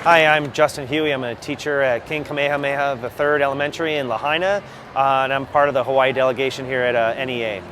Hi, I'm Justin Hughey. I'm a teacher at Kamehameha III Elementary in Lahaina, and I'm part of the Hawaii delegation here at NEA.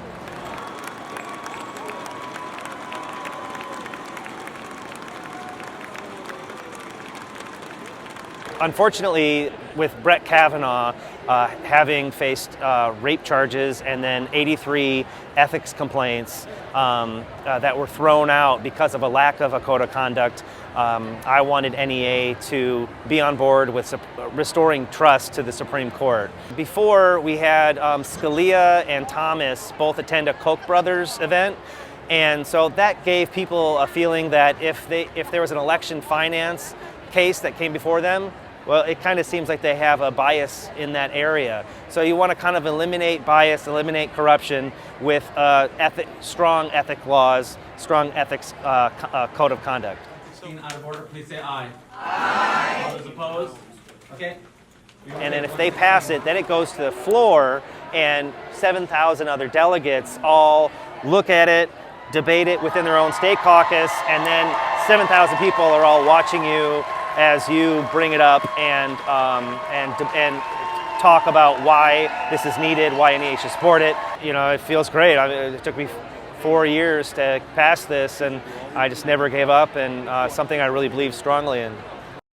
Unfortunately, with Brett Kavanaugh having faced rape charges and then 83 ethics complaints that were thrown out because of a lack of a code of conduct, I wanted NEA to be on board with restoring trust to the Supreme Court. Before, we had Scalia and Thomas both attend a Koch brothers event. And so that gave people a feeling that if there was an election finance case that came before them, well, it kind of seems like they have a bias in that area. So you want to kind of eliminate bias, eliminate corruption with strong ethic laws, strong ethics code of conduct. Out of order, please say aye. Aye. All those opposed? Okay. And then if they pass it, then it goes to the floor, and 7,000 other delegates all look at it, debate it within their own state caucus, and then 7,000 people are all watching you as you bring it up and talk about why this is needed, why NEA should support it. You know, it feels great. It took me 4 years to pass this, and I just never gave up, and something I really believe strongly in.